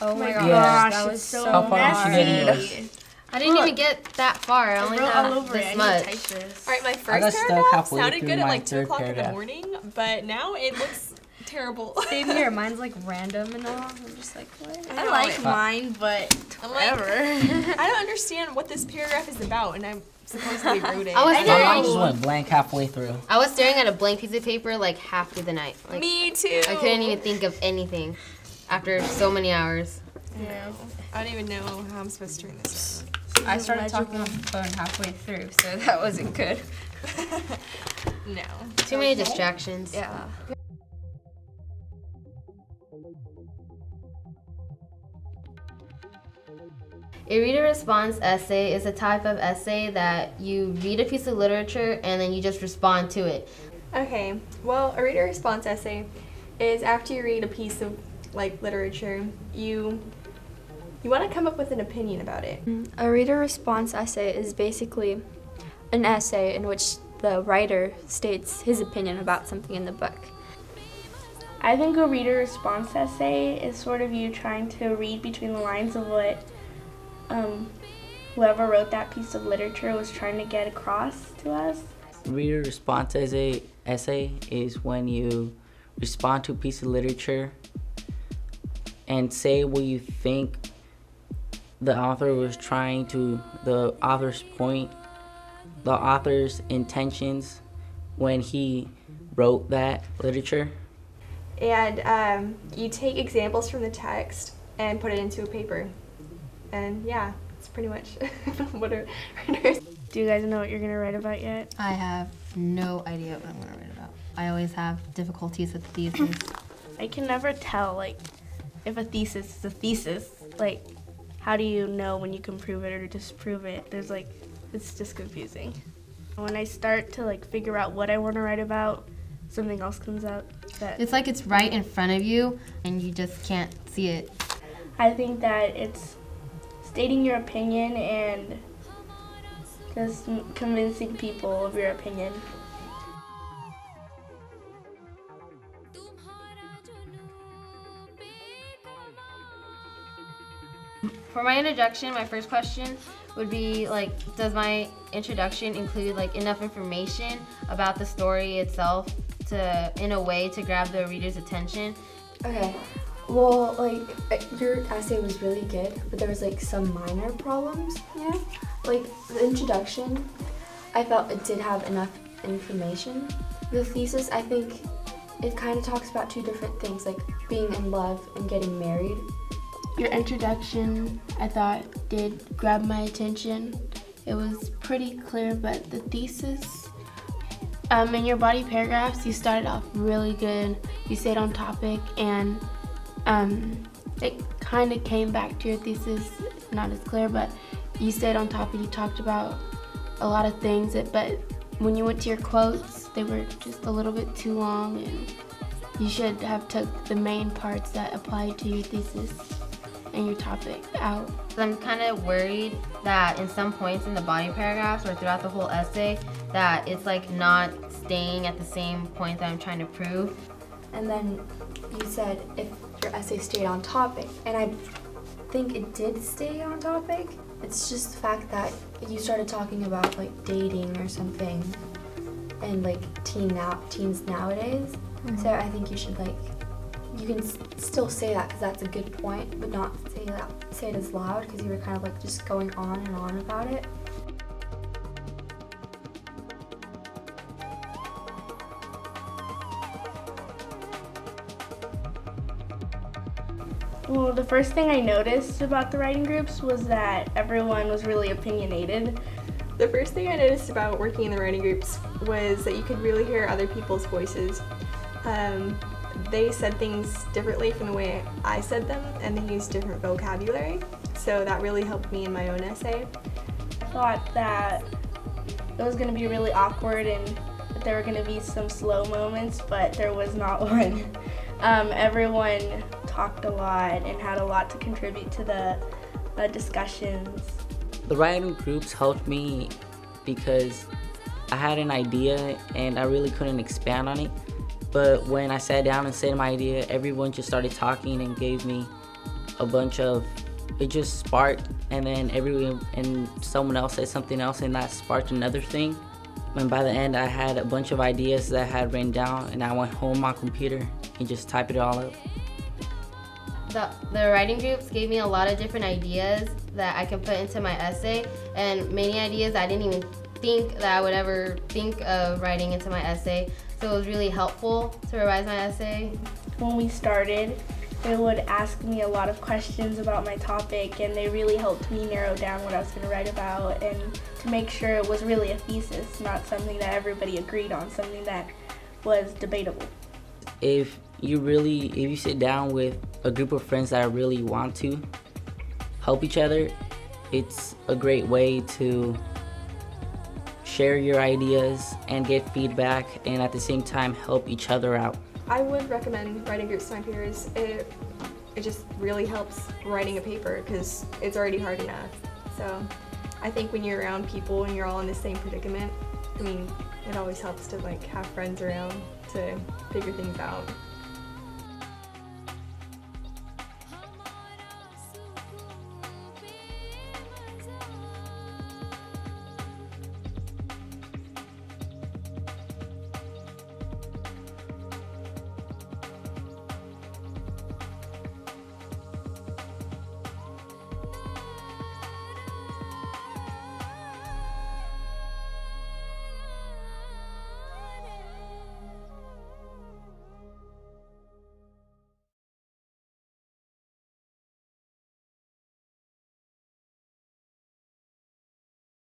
Oh my gosh, Yeah. that was so How far did you get in yours? I didn't even get that far. I only have this much. All right, my I got first stuck paragraph halfway sounded through good at my like 2 third o'clock in the paragraph. morning, but now it looks terrible. Same here. Mine's like random and all. I'm just like, what? I like mine, but whatever. I don't understand what this paragraph is about, and I'm supposedly wrote it. Mine just went blank halfway through. I was staring at a blank piece of paper like half through the night. Like, Me too. I couldn't even think of anything after so many hours. Yeah. I don't even know how I'm supposed to turn this. I started talking on the phone halfway through, so that wasn't good. No. Too many distractions. Yeah. A reader response essay is a type of essay that you read a piece of literature and then you just respond to it. Okay, well, a reader response essay is after you read a piece of like literature, you want to come up with an opinion about it. A reader response essay is basically an essay in which the writer states his opinion about something in the book. I think a reader response essay is sort of you trying to read between the lines of what whoever wrote that piece of literature was trying to get across to us. Reader response essay is when you respond to a piece of literature and say what you think the author was trying to, the author's point, the author's intentions when he wrote that literature. And you take examples from the text and put it into a paper. And yeah, it's pretty much what a writer. Do you guys know what you're going to write about yet? I have no idea what I'm going to write about. I always have difficulties with theses. I can never tell, like, if a thesis is a thesis. Like, how do you know when you can prove it or disprove it? There's like, it's just confusing. When I start to like figure out what I want to write about, something else comes out that... It's like it's right in front of you and you just can't see it. I think that it's stating your opinion and just convincing people of your opinion. For my introduction, my first question would be like, does my introduction include like enough information about the story itself to, in a way, to grab the reader's attention? Okay, well, like, your essay was really good, but there was like some minor problems, yeah? Like, the introduction, I felt it did have enough information. The thesis, I think, it kind of talks about two different things, like being in love and getting married. Your introduction, I thought, did grab my attention. It was pretty clear, but the thesis, in your body paragraphs, you started off really good. You stayed on topic, and it kind of came back to your thesis, not as clear, but you stayed on topic. You talked about a lot of things, but when you went to your quotes, they were just a little bit too long, and you should have took the main parts that applied to your thesis and your topic out. I'm kind of worried that in some points in the body paragraphs or throughout the whole essay that it's like not staying at the same point that I'm trying to prove. And then you said if your essay stayed on topic, and I think it did stay on topic. It's just the fact that you started talking about like dating or something and like teens nowadays. Mm-hmm. So I think you should like, you can still say that because that's a good point, but not say it as loud because you were kind of like just going on and on about it. Well, the first thing I noticed about the writing groups was that everyone was really opinionated. The first thing I noticed about working in the writing groups was that you could really hear other people's voices. They said things differently from the way I said them, and they used different vocabulary, so that really helped me in my own essay. I thought that it was going to be really awkward and that there were going to be some slow moments, but there was not one. Everyone talked a lot and had a lot to contribute to the discussions. The writing groups helped me because I had an idea and I really couldn't expand on it. But when I sat down and said my idea, everyone just started talking and gave me a bunch of, it just sparked, and then everyone and someone else said something else, and that sparked another thing. And by the end, I had a bunch of ideas that I had written down, and I went home on my computer and just typed it all up. The writing groups gave me a lot of different ideas that I can put into my essay, and many ideas I didn't even think that I would ever think of writing into my essay. So it was really helpful to revise my essay. When we started, they would ask me a lot of questions about my topic, and they really helped me narrow down what I was going to write about and to make sure it was really a thesis, not something that everybody agreed on, something that was debatable. If you sit down with a group of friends that really want to help each other, it's a great way to share your ideas and get feedback, and at the same time help each other out. I would recommend writing groups to my peers. It just really helps writing a paper because it's already hard enough. So I think when you're around people and you're all in the same predicament, I mean, it always helps to like have friends around to figure things out.